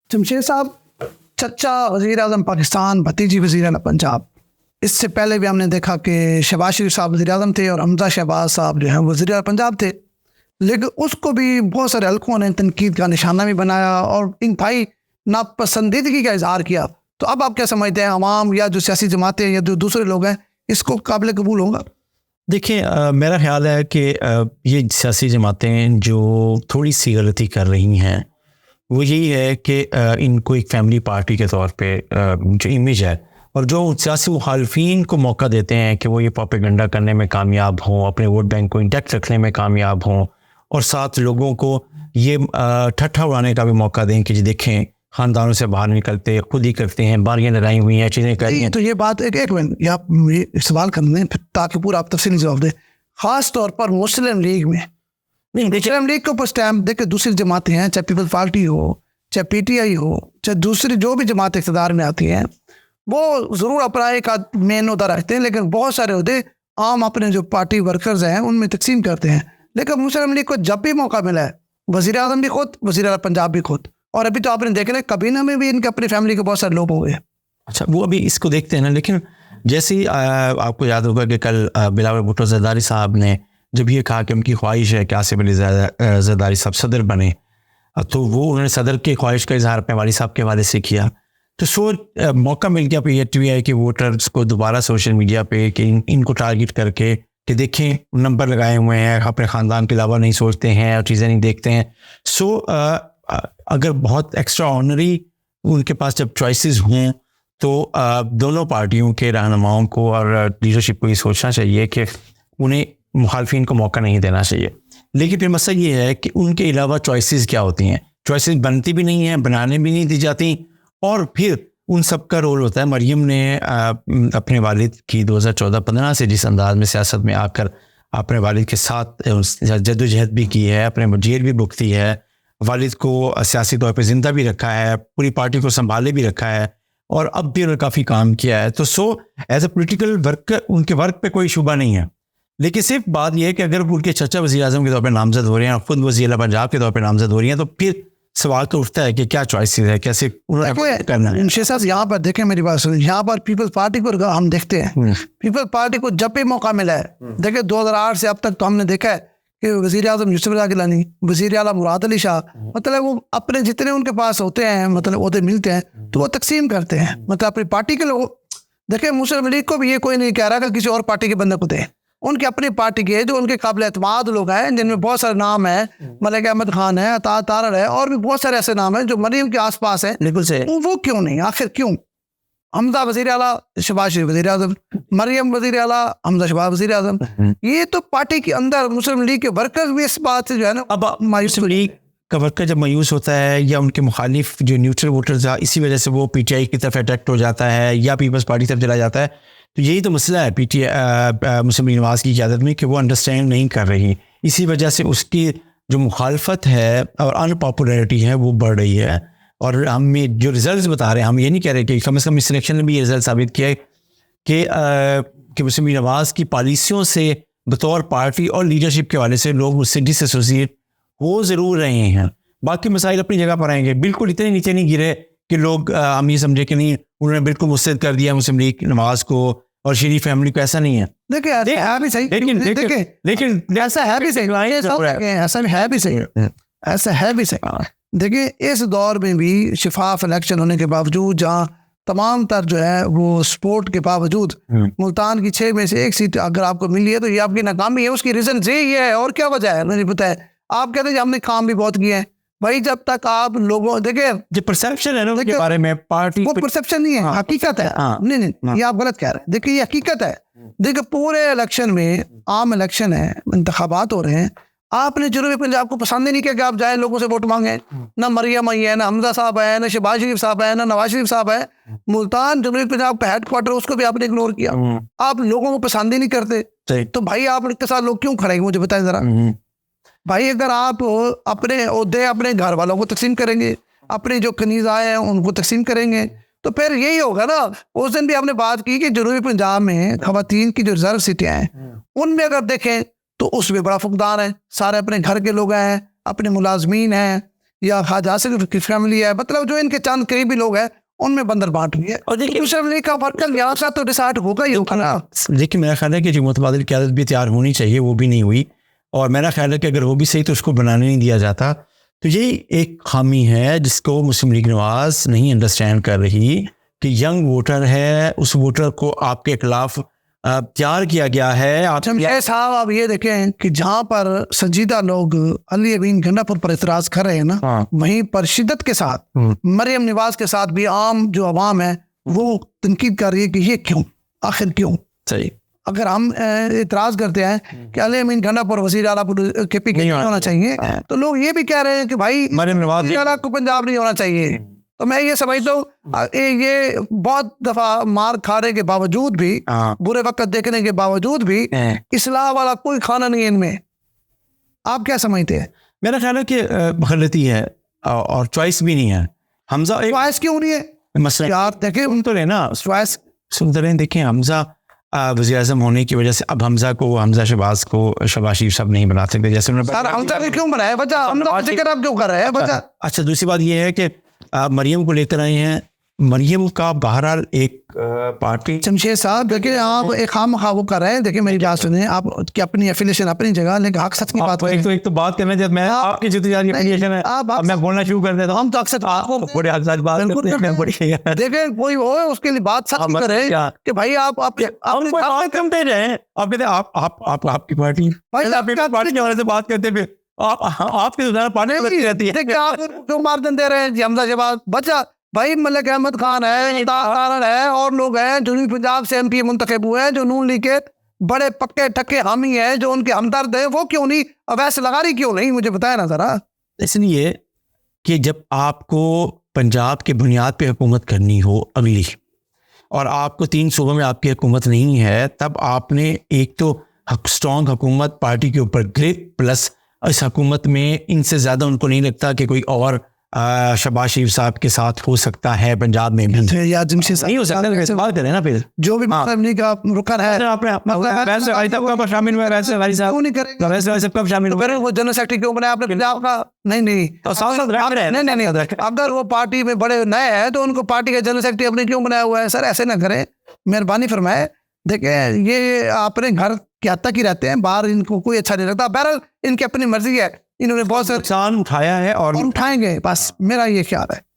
जमशेद साहब, चचा वज़ीर आज़म पाकिस्तान, भतीजी वज़ीर आला पंजाब। इससे पहले भी हमने देखा कि शहबाज शरीफ साहब वज़ीर आज़म थे और हमजा शहबाज साहब जो हैं वज़ीर आला पंजाब थे, लेकिन उसको भी बहुत सारे हल्कों ने तनकीद का निशाना भी बनाया और इंतहाई नापसंदीदगी का इजहार किया। तो अब आप क्या समझते हैं, अवाम या जो सियासी जमातें या जो दूसरे लोग हैं, इसको काबिल कबूल होगा? देखिए, मेरा ख्याल है कि ये सियासी जमातें जो थोड़ी सी गलती कर रही हैं वो यही है कि इनको एक फैमिली पार्टी के तौर पे जो इमेज है और जो सियासी मुखालफीन को मौका देते हैं कि वो ये प्रोपेगेंडा करने में कामयाब हों, अपने वोट बैंक को इंटैक्ट रखने में कामयाब हों और साथ लोगों को ये ठट्ठा उड़ाने का भी मौका दें कि जी देखें ख़ानदानों से बाहर निकलते खुद ही करते हैं, बारियाँ लगाई हुई हैं, चीज़ें करी हैं। तो ये बात एक मिनट आप सवाल कर लें ताकि पूरा आप तफसीली जवाब दें। ख़ास तौर पर मुस्लिम लीग में, मुस्लिम लीग के ऊपर स्टैम्प देखे दूसरी जमातें हैं, चाहे पीपल्स पार्टी हो, चाहे PTI हो, चाहे दूसरी जो भी जमात इक़्तिदार में आती हैं, वो ज़रूर अपना एक मेन उहदा रखते हैं, लेकिन बहुत सारे उहदे आम अपने जो पार्टी वर्कर्स हैं उनमें तकसीम करते हैं। लेकिन मुस्लिम लीग को जब भी मौका मिला है, वज़ीर आज़म भी खुद, वज़ीर आला पंजाब भी खुद, और अभी तो आपने देखा ना कबीना में भी इनके अपनी फैमिली के बहुत सारे लोग हुए। अच्छा, वो अभी इसको देखते हैं ना, लेकिन जैसे ही आपको याद होगा कि कल बिलावल भुट्टो ज़रदारी साहब ने जब ये कहा कि उनकी ख्वाहिश है कि आसिफ अली ज़रदारी साहब सदर बने, तो वो उन्होंने सदर की ख्वाहिश का इजहार अपने वालिद साहब के हवाले से किया। तो मौका मिल गया PTI के वोटर्स को दोबारा सोशल मीडिया पे कि इनको टारगेट करके कि देखें नंबर लगाए हुए हैं, अपने ख़ानदान के अलावा नहीं सोचते हैं और चीज़ें नहीं देखते हैं। अगर बहुत एक्स्ट्रा ऑनरी उनके पास जब चॉइसेस हों तो दोनों पार्टियों के रहनुमाओं को और लीडरशिप को ये सोचना चाहिए कि उन्हें मुखालफिन को मौका नहीं देना चाहिए। लेकिन फिर मसला ये है कि उनके अलावा चॉइसेस क्या होती हैं, चॉइसेस बनती भी नहीं हैं, बनाने भी नहीं दी जाती, और फिर उन सब का रोल होता है। मरियम ने अपने वालिद की 2014-15 से जिस अंदाज में सियासत में आकर अपने वालिद के साथ जद्दोजहद भी की है, अपने जेल भी भुगती है, वालिद को सियासी तौर पे ज़िंदा भी रखा है, पूरी पार्टी को संभाले भी रखा है और अब भी उन्होंने काफ़ी काम किया है। तो एज ए पोलिटिकल वर्कर उनके वर्क पे कोई शुबा नहीं है। लेकिन सिर्फ बात यह है कि अगर उनके चचा वज़ीर आज़म के तौर पे नामज़द हो रहे हैं और ख़ुद वज़ीर पंजाब के तौर पे नामज़द हो रही हैं, तो फिर सवाल तो उठता है कि क्या चॉइसेस है, कैसे करना है। साहब यहाँ पर देखें, मेरी बात सुनिए, यहाँ पर पीपल्स पार्टी को हम देखते हैं, पीपल्स पार्टी को जब भी मौका मिला है, देखिए 2008 से अब तक तो हमने देखा है कि वज़ीर आज़म यूसुफ रज़ा गिलानी, वज़ीर आला मुराद अली शाह, मतलब वो अपने जितने उनके पास होते हैं, मतलब ओहदे मिलते हैं तो वो तकसीम करते हैं, मतलब अपनी पार्टी के लोग। देखिए मुस्लिम लीग को भी ये कोई नहीं कह रहा कि किसी और पार्टी के बंदे को दें, उनके अपनी पार्टी के जो उनके काबिल एतमाद लोग हैं, जिनमें बहुत सारे नाम हैं, मलिक अहमद खान है, अता तारड़ है, और भी बहुत सारे ऐसे नाम हैं जो मरियम के आसपास हैं। बिल्कुल से वो क्यों नहीं, आखिर क्यों? हमजा वज़ीर आला, शहबाज शरीफ वज़ीर आज़म, मरियम वज़ीर आला, हमजा शहबाज वज़ीर आज़म, ये तो पार्टी के अंदर मुस्लिम लीग के वर्कर्स भी इस बात से जो है ना अब मुस्लिम लीग का वर्कर जब मायूस होता है या उनके मुखालिफ जो न्यूट्रल वोटर्स है, इसी वजह से वो PTI की तरफ अट्रैक्ट हो जाता है या पीपल्स पार्टी की तरफ चला जाता है। तो यही तो मसला है PTI मुस्लिम लीग नवाज़ की क़यादत में कि वो अंडरस्टैंड नहीं कर रही। इसी वजह से उसकी जो मुखालफत है और अनपॉपुलरिटी है वो बढ़ रही है। और हम जो रिजल्ट्स बता रहे हैं, हम ये नहीं कह रहे कि कम से कम इस इलेक्शन में भी ये रिजल्ट साबित किया है कि मुस्लिम लीग नवाज़ की पॉलिसियों से बतौर पार्टी और लीडरशिप के हवाले से लोग उससे डिसएसोसिएट हो ज़रूर रहे हैं। बाकी मसाइल अपनी जगह पर आएंगे, बिल्कुल इतने नीचे नहीं गिरे कि लोग हम ये समझे कि नहीं उन्होंने बिल्कुल मुस्तरद कर दिया मुस्लिम लीग नवाज़ को और शरीफ फैमिली को। ऐसा नहीं है। देखिए है भी सही, लेकिन ऐसा है भी सही, ऐसा है भी सही, ऐसा है भी सही। देखिए इस दौर में भी शफाफ इलेक्शन होने के बावजूद, जहाँ तमाम तर जो है वो सपोर्ट के बावजूद मुल्तान की 6 में से 1 सीट अगर आपको मिली है तो ये आपकी नाकामी है। उसकी रीज़न यही है, और क्या वजह है मुझे पता है। आप कहते हैं हमने काम भी बहुत किए हैं भाई, जब तक आप लोगों देखिए जो परसेप्शन है ना उनके बारे में, पार्टी वो परसेप्शन नहीं है, हकीकत है। नहीं ये आप गलत कह रहे हैं। देखिए ये हकीकत है। देखिए पूरे इलेक्शन में, आम इलेक्शन है, इंतखाबात हो रहे हैं, आपने जनूबी पंजाब को पसंद ही नहीं किया कि आप जाए लोगों से वोट मांगे। ना मरियम आई है, ना हमजा साहब है, ना शहबाज शरीफ साहब है, ना नवाज शरीफ साहब है। मुल्तान जनूबी पंजाब का हेडक्वार्टर, उसको भी आपने इग्नोर किया। आप लोगों को पसंद ही नहीं करते, तो भाई आप इनके साथ लोग क्यों खड़े हैं, मुझे बताएं जरा। भाई अगर आप अपने ओहदे अपने घर वालों को तकसीम करेंगे, अपने जो कनीज आए हैं उनको तकसीम करेंगे, तो फिर यही होगा ना। उस दिन भी आपने बात की कि जनूबी पंजाब में खवातीन की जो रिजर्व सीटें हैं उनमें अगर देखें तो उसमें बड़ा फुकदान है। सारे अपने घर के लोग हैं, अपने मुलाजमीन हैं, या ख्वाजा आसिफ की फैमिली है, मतलब जो इनके चंद करीबी लोग हैं उनमें बंदर बांट हुई है। और देखिए मुस्लिम लीग का वर्कर यहाँ से तो डिसाइड होगा ही होगा ना। देखिए मेरा ख्याल है कि जो मुतबादिल क़यादत भी तैयार होनी चाहिए वो भी नहीं हुई, और मेरा ख्याल है कि अगर वो भी सही तो उसको बनाने नहीं दिया जाता। तो ये एक खामी है जिसको मुस्लिम लीग नवाज नहीं अंडरस्टैंड कर रही कि यंग वोटर है, उस वोटर को आपके खिलाफ तैयार किया गया है। आप साहब आप ये देखें कि जहाँ पर संजीदा लोग अली अमीन गंडापुर पर इतराज कर रहे हैं ना, वहीं पर शिद्दत के साथ मरियम नवाज के साथ भी आम जो अवाम है वो तनकीद कर रही है कि ये क्यों, आखिर क्यों। सही, अगर हम इतराज करते हैं कि अली अमीन गंडापुर वज़ीर आला KP नहीं होना चाहिए, तो लोग ये भी कह रहे हैं कि भाई मरियम नवाज को पंजाब नहीं होना चाहिए। तो मैं ये समझता हूँ ये बहुत दफा मार खाने के बावजूद भी, बुरे वक्त देखने के बावजूद भी इस्लाह वाला कोई खाना नहीं है इनमें। आप क्या समझते हैं? मेरा ख्याल है कि गलती है और चॉइस भी नहीं है। हमजा एक चॉइस क्यों नहीं है? मसला यार देखें सुन तो रहे ना, चॉइस सुनते रहे। देखें हमजा वज़ीर आज़म होने की वजह से अब हमजा शहबाज को शहबाज शरीफ साहब नहीं बना सकते, जैसे सर हमजा ने क्यों बनाया वजह, हमजा जिक्र आप क्यों कर रहे हैं वजह? अच्छा, दूसरी बात ये है कि आप मरियम को लेकर आए हैं। मरियम का बहरहाल एक पार्टी, शमशेर साहब देखिए आप एक खाम खाबू कर रहे हैं। देखिए मेरी बात सुनिए, आप की अपनी एफिलिएशन अपनी जगह, लेकिन हक सच की बात एक तो बात करना जब मैं आपकी जो तैयारी एफिलिएशन है अब मैं बोलना शुरू कर देता हूँ, हम तो अक्सर आपको बड़े हक साथ बात करते हैं। बड़ी देखिए कोई हो उसके लिए बात सच करे कि भाई आप कम दे रहे हैं। आप कहते हैं आपकी पार्टी पार्टी के बारे से बात करते फिर आपकी पार्टी रहती है, आप क्यों मार्जिन दे रहे हैं जी? हमजा शहबाज बच्चा भाई मलिक अहमद खान है, तारन है और लोग हैं जो पंजाब से MP मुंतखब हुए हैं, जो नून लीग के बड़े पक्के ठक्के हामी हैं, जो उनके हमदर्द हैं, वो क्यों नहीं अवैस लगा रही, क्यों नहीं? मुझे बताया ना जरा। इसलिए कि जब आपको पंजाब के बुनियाद पे हुकूमत करनी हो अगली, और आपको 3 सूबों में आपकी हुकूमत नहीं है, तब आपने एक तो स्ट्रॉन्ग हुकूमत पार्टी के ऊपर ग्रिप, प्लस इस हुकूमत में इनसे ज़्यादा उनको नहीं लगता कि कोई और शहबाज शरीफ साहब के साथ हो सकता है पंजाब में भी। या जमशेद नहीं हो सकता, वैसे बात करें ना फिर जो भी नहीं का रुकन है शामिल वो जनरल सेक्रेटरी क्यों बनाया आपने पंजाब का? नहीं, अगर वो पार्टी में बड़े नए हैं तो उनको पार्टी का जनरल सेक्रेटरी अपने क्यों बनाया हुआ है? सर ऐसे ना करें, मेहरबानी फरमाए। देखिए ये अपने घर के हद तक ही रहते हैं, बाहर इनको कोई अच्छा नहीं लगता। बहरहाल इनकी अपनी मर्जी है, इन्होंने बहुत सारे नुकसान उठाया है और उठाएंगे, बस मेरा ये ख्याल है।